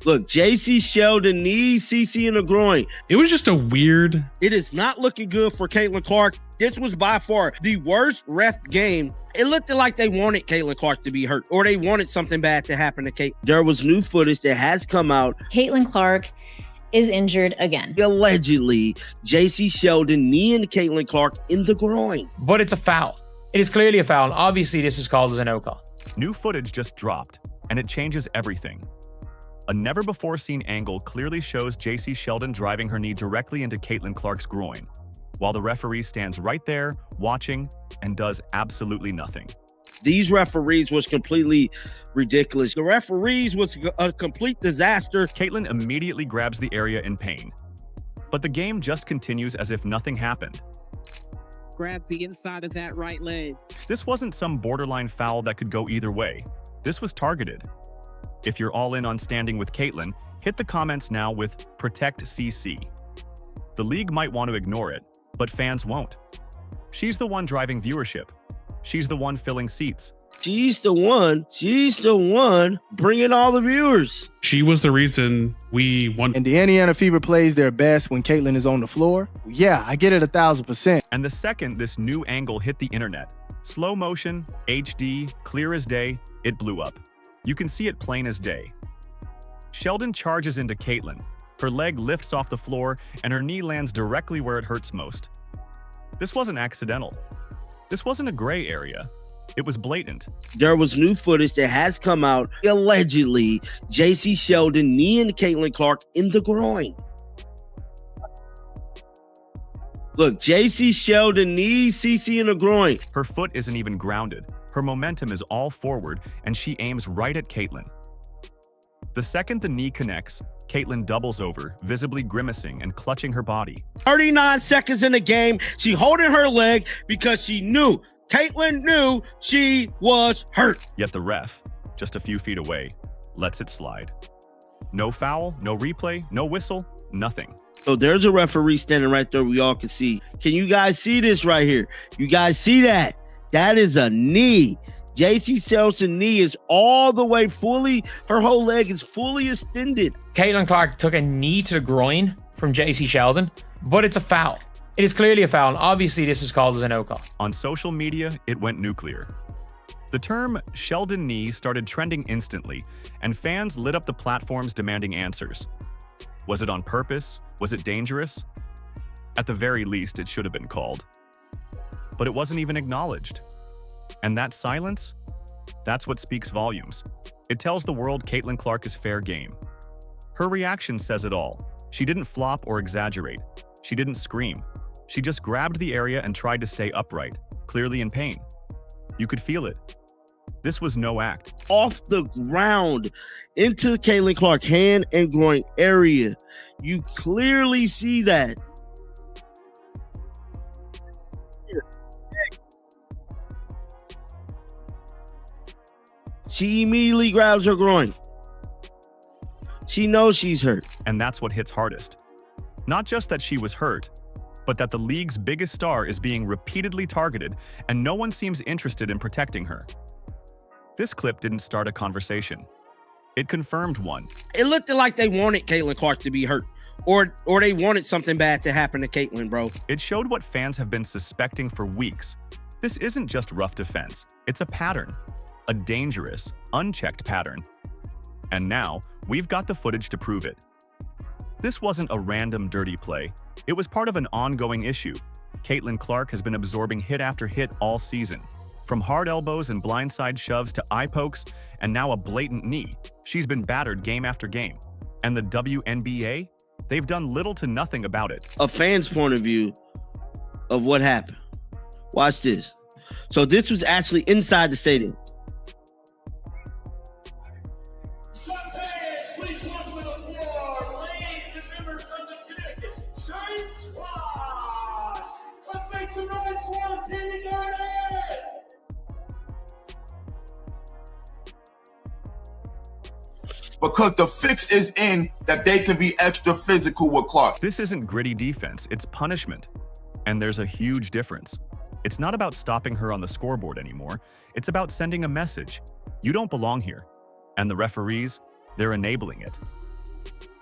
Look, Jacy Sheldon knees CC in the groin. It was just a weird. It is not looking good for Caitlin Clark. This was by far the worst ref game. It looked like they wanted Caitlin Clark to be hurt, or they wanted something bad to happen to Kate. There was new footage that has come out. Caitlin Clark is injured again. Allegedly, Jacy Sheldon kneeing Caitlin Clark in the groin. But it's a foul. It is clearly a foul, and obviously this is called as a no call. New footage just dropped, and it changes everything. A never-before-seen angle clearly shows Jacy Sheldon driving her knee directly into Caitlin Clark's groin, while the referee stands right there, watching, and does absolutely nothing. These referees was completely ridiculous. The referees was a complete disaster. Caitlin immediately grabs the area in pain. But the game just continues as if nothing happened. Grab the inside of that right leg. This wasn't some borderline foul that could go either way. This was targeted. If you're all in on standing with Caitlin, hit the comments now with Protect CC. The league might want to ignore it, but fans won't. She's the one driving viewership. She's the one filling seats. She's the one bringing all the viewers. She was the reason we won. And the Indiana Fever plays their best when Caitlin is on the floor. Yeah, I get it 1,000%. And the second this new angle hit the internet, slow motion, HD, clear as day, it blew up. You can see it plain as day. Sheldon charges into Caitlin. Her leg lifts off the floor, and her knee lands directly where it hurts most. This wasn't accidental. This wasn't a gray area. It was blatant. There was new footage that has come out. Allegedly, Jacy Sheldon kneeing Caitlin Clark in the groin. Look, Jacy Sheldon knees CC in the groin. Her foot isn't even grounded. Her momentum is all forward, and she aims right at Caitlin. The second the knee connects, Caitlin doubles over, visibly grimacing and clutching her body. 39 seconds in the game, she holding her leg because Caitlin knew she was hurt. Yet the ref, just a few feet away, lets it slide. No foul, no replay, no whistle, nothing. So there's a referee standing right there we all can see. Can you guys see this right here? You guys see that? That is a knee. Jacy Sheldon's knee is all the way her whole leg is fully extended. Caitlin Clark took a knee to the groin from Jacy Sheldon, but it's a foul. It is clearly a foul, and obviously this is called as a no call. On social media, it went nuclear. The term Sheldon knee started trending instantly, and fans lit up the platforms demanding answers. Was it on purpose? Was it dangerous? At the very least, it should have been called. But it wasn't even acknowledged. And that silence? That's what speaks volumes. It tells the world Caitlin Clark is fair game. Her reaction says it all. She didn't flop or exaggerate. She didn't scream. She just grabbed the area and tried to stay upright, clearly in pain. You could feel it. This was no act. Off the ground into Caitlin Clark hand and groin area. You clearly see that. She immediately grabs her groin. She knows she's hurt. And that's what hits hardest. Not just that she was hurt, but that the league's biggest star is being repeatedly targeted and no one seems interested in protecting her. This clip didn't start a conversation. It confirmed one. It looked like they wanted Caitlin Clark to be hurt, or they wanted something bad to happen to Caitlin, bro. It showed what fans have been suspecting for weeks. This isn't just rough defense. It's a pattern. A dangerous, unchecked pattern. And now, we've got the footage to prove it. This wasn't a random dirty play. It was part of an ongoing issue. Caitlin Clark has been absorbing hit after hit all season. From hard elbows and blindside shoves to eye pokes, and now a blatant knee. She's been battered game after game. And the WNBA? They've done little to nothing about it. A fan's point of view of what happened. Watch this. So this was actually inside the stadium. Please welcome to the floor, ladies and members of the Connecticut Giant Squad. Let's make some noise for Kenny Garnett. Because the fix is in that they can be extra physical with Clark. This isn't gritty defense, it's punishment. And there's a huge difference. It's not about stopping her on the scoreboard anymore. It's about sending a message. You don't belong here. And the referees, they're enabling it.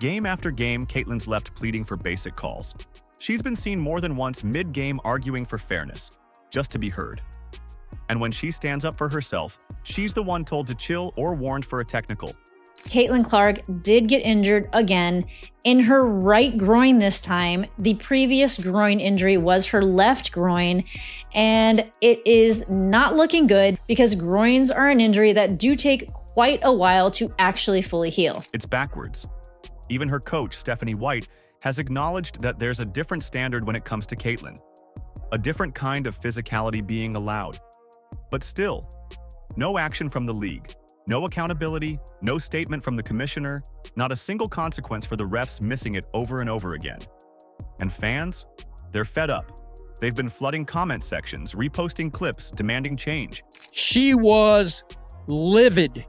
Game after game, Caitlyn's left pleading for basic calls. She's been seen more than once mid-game arguing for fairness, just to be heard. And when she stands up for herself, she's the one told to chill or warned for a technical. Caitlin Clark did get injured again in her right groin this time. The previous groin injury was her left groin, and it is not looking good because groins are an injury that do take quite a while to actually fully heal. It's backwards. Even her coach, Stephanie White, has acknowledged that there's a different standard when it comes to Caitlyn. A different kind of physicality being allowed. But still, no action from the league. No accountability, no statement from the commissioner, not a single consequence for the refs missing it over and over again. And fans? They're fed up. They've been flooding comment sections, reposting clips, demanding change. She was livid.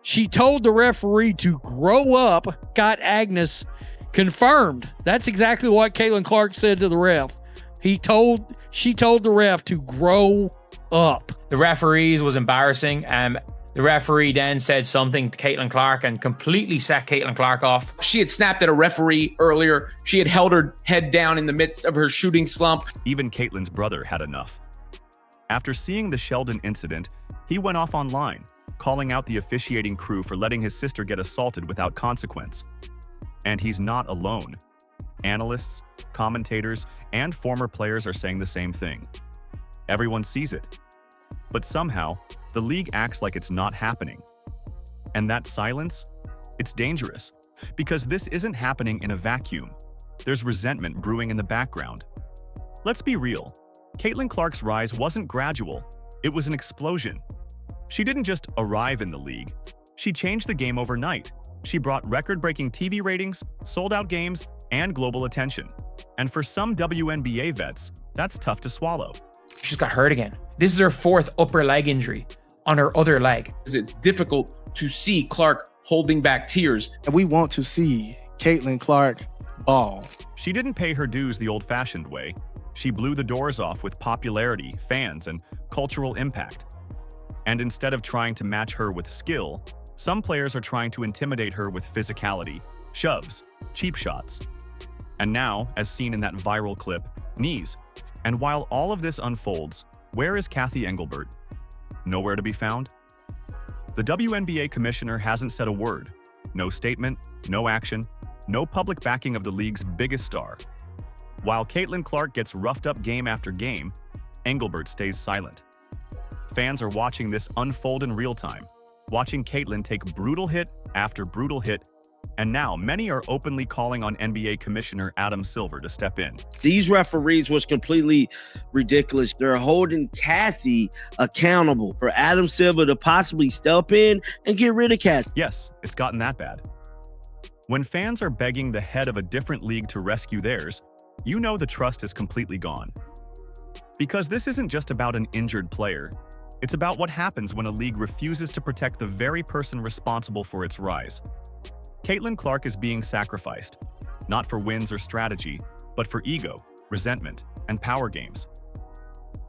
She told the referee to grow up, got Agnes confirmed. That's exactly what Caitlin Clark said to the ref. She told the ref to grow up. The referees was embarrassing. The referee then said something to Caitlin Clark and completely set Caitlin Clark off. She had snapped at a referee earlier. She had held her head down in the midst of her shooting slump. Even Caitlyn's brother had enough. After seeing the Sheldon incident, he went off online, calling out the officiating crew for letting his sister get assaulted without consequence. And he's not alone. Analysts, commentators, and former players are saying the same thing. Everyone sees it. But somehow, the league acts like it's not happening. And that silence? It's dangerous, because this isn't happening in a vacuum. There's resentment brewing in the background. Let's be real. Caitlin Clark's rise wasn't gradual. It was an explosion. She didn't just arrive in the league. She changed the game overnight. She brought record-breaking TV ratings, sold-out games, and global attention. And for some WNBA vets, that's tough to swallow. She's got hurt again. This is her fourth upper leg injury on her other leg. It's difficult to see Clark holding back tears. And we want to see Caitlin Clark ball. She didn't pay her dues the old-fashioned way. She blew the doors off with popularity, fans, and cultural impact. And instead of trying to match her with skill, some players are trying to intimidate her with physicality, shoves, cheap shots. And now, as seen in that viral clip, knees. And while all of this unfolds, where is Cathy Engelbert? Nowhere to be found? The WNBA commissioner hasn't said a word. No statement, no action, no public backing of the league's biggest star. While Caitlin Clark gets roughed up game after game, Engelbert stays silent. Fans are watching this unfold in real time, watching Caitlin take brutal hit after brutal hit, and now many are openly calling on NBA Commissioner Adam Silver to step in. These referees was completely ridiculous. They're holding Cathy accountable for Adam Silver to possibly step in and get rid of Cathy. Yes, it's gotten that bad. When fans are begging the head of a different league to rescue theirs, you know the trust is completely gone. Because this isn't just about an injured player. It's about what happens when a league refuses to protect the very person responsible for its rise. Caitlin Clark is being sacrificed, not for wins or strategy, but for ego, resentment, and power games.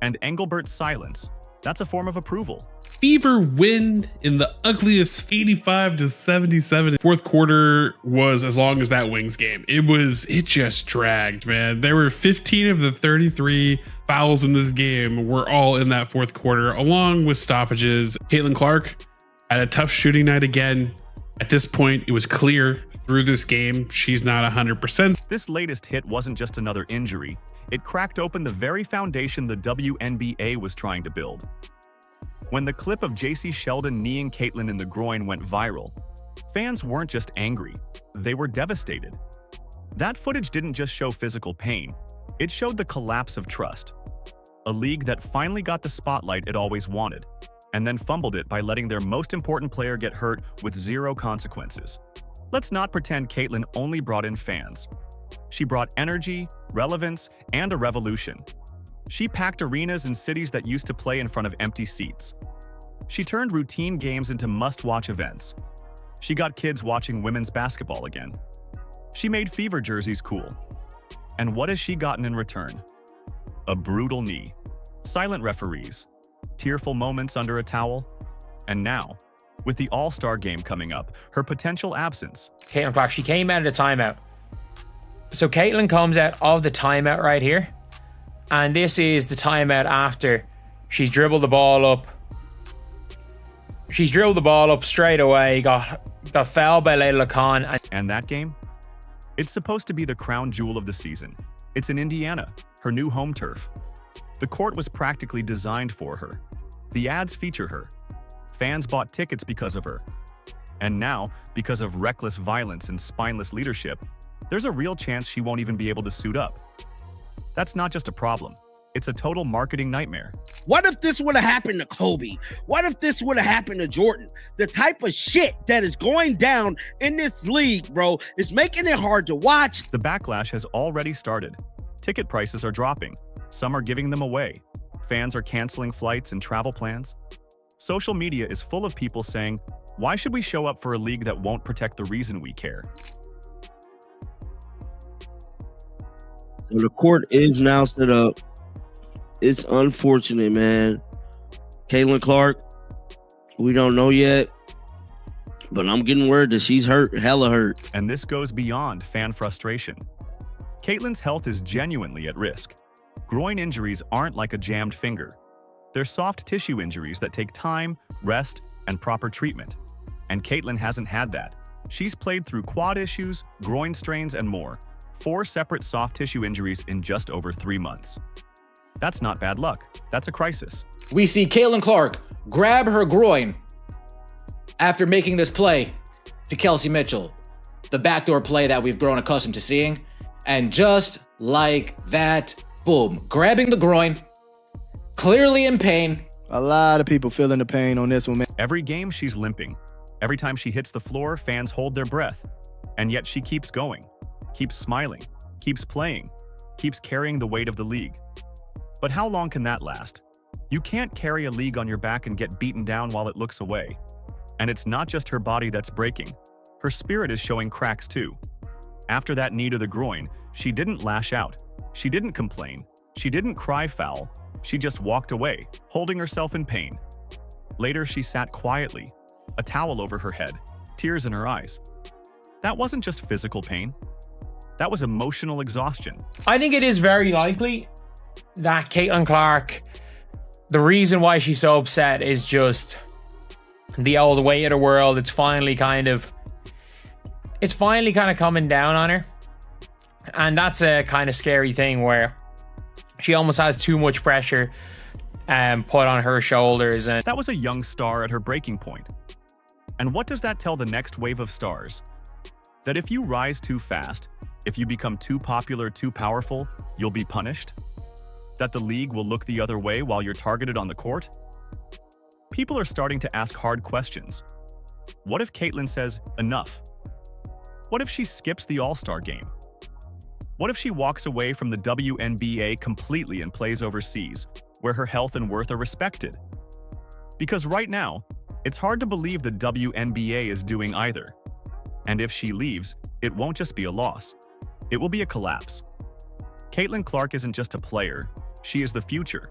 And Engelbert's silence, that's a form of approval. Fever win in the ugliest 85-77. Fourth quarter was as long as that Wings game. It just dragged, man. There were 15 of the 33 fouls in this game were all in that fourth quarter, along with stoppages. Caitlin Clark had a tough shooting night again. At this point, it was clear through this game she's not 100%. This latest hit wasn't just another injury. It cracked open the very foundation the WNBA was trying to build. When the clip of Jacy Sheldon kneeing Caitlin in the groin went viral, fans weren't just angry, they were devastated. That footage didn't just show physical pain, it showed the collapse of trust. A league that finally got the spotlight it always wanted, and then fumbled it by letting their most important player get hurt with zero consequences. Let's not pretend Caitlin only brought in fans. She brought energy, relevance, and a revolution. She packed arenas in cities that used to play in front of empty seats. She turned routine games into must-watch events. She got kids watching women's basketball again. She made Fever jerseys cool. And what has she gotten in return? A brutal knee, silent referees, tearful moments under a towel, and now, With the All-Star game coming up, her potential absence. Caitlin Clark, she came out of the timeout. So Caitlin comes out of the timeout right here. And this is the timeout after she's dribbled the ball up. She's dribbled the ball up straight away, got fouled by Layla Khan. And that game? It's supposed to be the crown jewel of the season. It's in Indiana, her new home turf. The court was practically designed for her. The ads feature her. Fans bought tickets because of her. And now, because of reckless violence and spineless leadership, there's a real chance she won't even be able to suit up. That's not just a problem. It's a total marketing nightmare. What if this would have happened to Kobe? What if this would have happened to Jordan? The type of shit that is going down in this league, bro, is making it hard to watch. The backlash has already started. Ticket prices are dropping. Some are giving them away. Fans are canceling flights and travel plans. Social media is full of people saying, why should we show up for a league that won't protect the reason we care? The court is now set up. It's unfortunate, man. Caitlin Clark, we don't know yet, but I'm getting word that she's hurt, hella hurt. And this goes beyond fan frustration. Caitlin's health is genuinely at risk. Groin injuries aren't like a jammed finger. They're soft tissue injuries that take time, rest, and proper treatment. And Caitlin hasn't had that. She's played through quad issues, groin strains, and more. 4 separate soft tissue injuries in just over 3 months. That's not bad luck. That's a crisis. We see Caitlin Clark grab her groin after making this play to Kelsey Mitchell, the backdoor play that we've grown accustomed to seeing. And just like that, boom, grabbing the groin, clearly in pain. A lot of people feeling the pain on this one, man. Every game, she's limping. Every time she hits the floor, fans hold their breath. And yet she keeps going, keeps smiling, keeps playing, keeps carrying the weight of the league. But how long can that last? You can't carry a league on your back and get beaten down while it looks away. And it's not just her body that's breaking. Her spirit is showing cracks too. After that knee to the groin, she didn't lash out. She didn't complain. She didn't cry foul. She just walked away, holding herself in pain. Later, she sat quietly, a towel over her head, tears in her eyes. That wasn't just physical pain. That was emotional exhaustion. I think it is very likely that Caitlin Clark, the reason why she's so upset is just the old way of the world. It's finally kind of coming down on her. And that's a kind of scary thing where she almost has too much pressure put on her shoulders. And that was a young star at her breaking point. And what does that tell the next wave of stars? That if you rise too fast, if you become too popular, too powerful, you'll be punished? That the league will look the other way while you're targeted on the court? People are starting to ask hard questions. What if Caitlin says, enough? What if she skips the All-Star game? What if she walks away from the WNBA completely and plays overseas, where her health and worth are respected? Because right now, it's hard to believe the WNBA is doing either. And if she leaves, it won't just be a loss. It will be a collapse. Caitlin Clark isn't just a player, she is the future.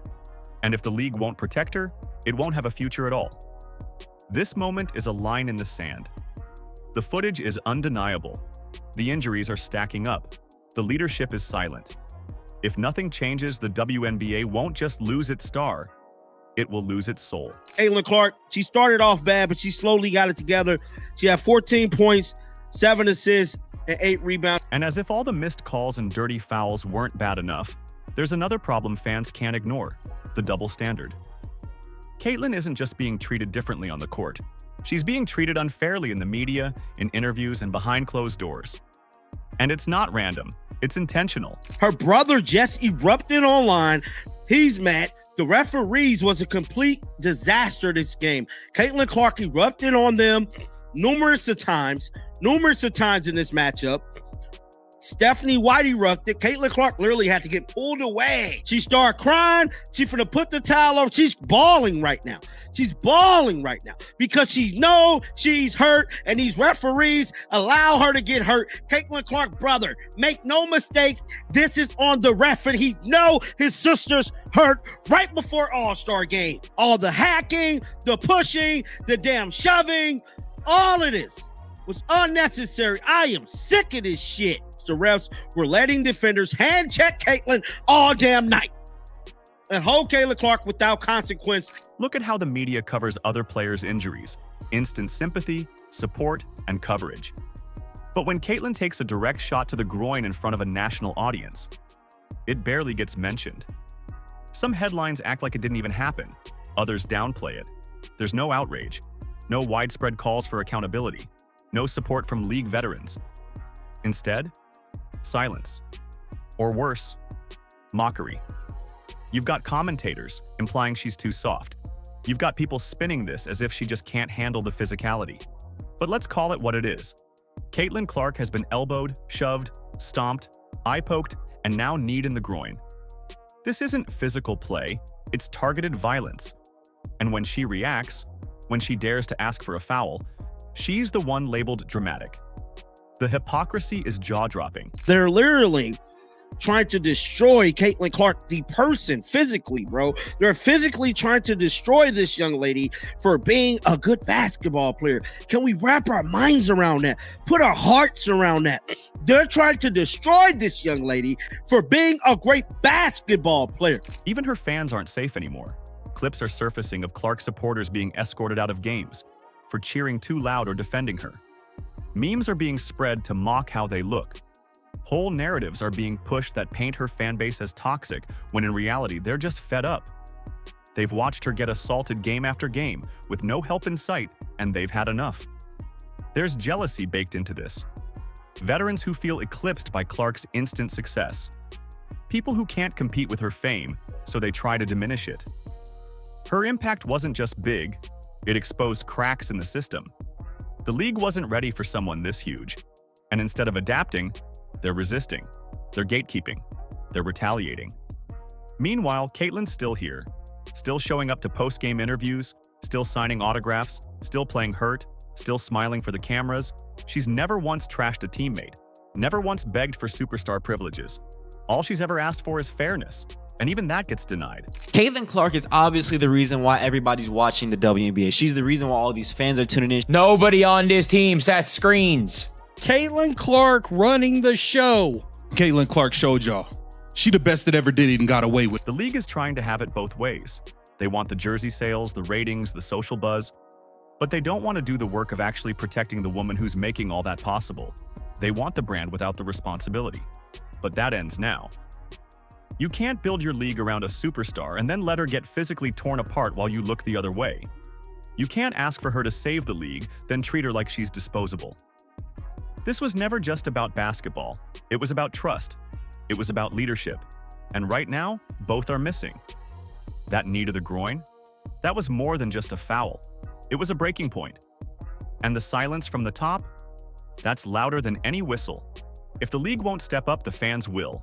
And if the league won't protect her, it won't have a future at all. This moment is a line in the sand. The footage is undeniable. The injuries are stacking up. The leadership is silent. If nothing changes, the WNBA won't just lose its star, it will lose its soul. Caitlin Clark, she started off bad, but she slowly got it together. She had 14 points, 7 assists, and 8 rebounds. And as if all the missed calls and dirty fouls weren't bad enough, there's another problem fans can't ignore: the double standard. Caitlin isn't just being treated differently on the court. She's being treated unfairly in the media, in interviews, and behind closed doors. And it's not random. It's intentional. Her brother just erupted online. He's mad. The referees was a complete disaster this game. Caitlin Clark erupted on them numerous of times in this matchup. Stephanie Whitey rucked it. Caitlin Clark literally had to get pulled away. She started crying. She finna put the towel over. She's bawling right now. She's bawling right now because she knows she's hurt, and these referees allow her to get hurt. Caitlin Clark, brother, make no mistake, this is on the ref, and he know his sister's hurt right before All-Star game. All the hacking, the pushing, the damn shoving, all of this was unnecessary. I am sick of this shit. The refs were letting defenders hand check Caitlin all damn night and hold Caitlin Clark without consequence. Look at how the media covers other players' injuries. Instant sympathy, support, and coverage. But when Caitlin takes a direct shot to the groin in front of a national audience, it barely gets mentioned. Some headlines act like it didn't even happen. Others downplay it. There's no outrage, no widespread calls for accountability, no support from league veterans. Instead, silence. Or worse, mockery. You've got commentators implying she's too soft. You've got people spinning this as if she just can't handle the physicality. But let's call it what it is. Caitlin Clark has been elbowed, shoved, stomped, eye-poked, and now kneed in the groin. This isn't physical play, it's targeted violence. And when she reacts, when she dares to ask for a foul, she's the one labeled dramatic. The hypocrisy is jaw-dropping. They're literally trying to destroy Caitlin Clark, the person, physically, bro. They're physically trying to destroy this young lady for being a good basketball player. Can we wrap our minds around that? Put our hearts around that. They're trying to destroy this young lady for being a great basketball player. Even her fans aren't safe anymore. Clips are surfacing of Clark supporters being escorted out of games for cheering too loud or defending her. Memes are being spread to mock how they look. Whole narratives are being pushed that paint her fan base as toxic, when in reality, they're just fed up. They've watched her get assaulted game after game with no help in sight, and they've had enough. There's jealousy baked into this. Veterans who feel eclipsed by Clark's instant success. People who can't compete with her fame, so they try to diminish it. Her impact wasn't just big, it exposed cracks in the system. The league wasn't ready for someone this huge, and instead of adapting, they're resisting, they're gatekeeping, they're retaliating. Meanwhile, Caitlin's still here, still showing up to post-game interviews, still signing autographs, still playing hurt, still smiling for the cameras. She's never once trashed a teammate, never once begged for superstar privileges. All she's ever asked for is fairness, and even that gets denied. Caitlin Clark is obviously the reason why everybody's watching the WNBA. She's the reason why all these fans are tuning in. Nobody on this team sets screens. Caitlin Clark running the show. Caitlin Clark showed y'all. She the best that ever did it and got away with it. The league is trying to have it both ways. They want the jersey sales, the ratings, the social buzz, but they don't want to do the work of actually protecting the woman who's making all that possible. They want the brand without the responsibility. But that ends now. You can't build your league around a superstar and then let her get physically torn apart while you look the other way. You can't ask for her to save the league, then treat her like she's disposable. This was never just about basketball. It was about trust. It was about leadership. And right now, both are missing. That knee to the groin? That was more than just a foul. It was a breaking point. And the silence from the top? That's louder than any whistle. If the league won't step up, the fans will.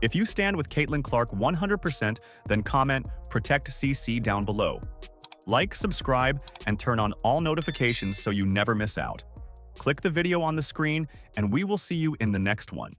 If you stand with Caitlin Clark 100%, then comment Protect CC down below. Like, subscribe, and turn on all notifications so you never miss out. Click the video on the screen, and we will see you in the next one.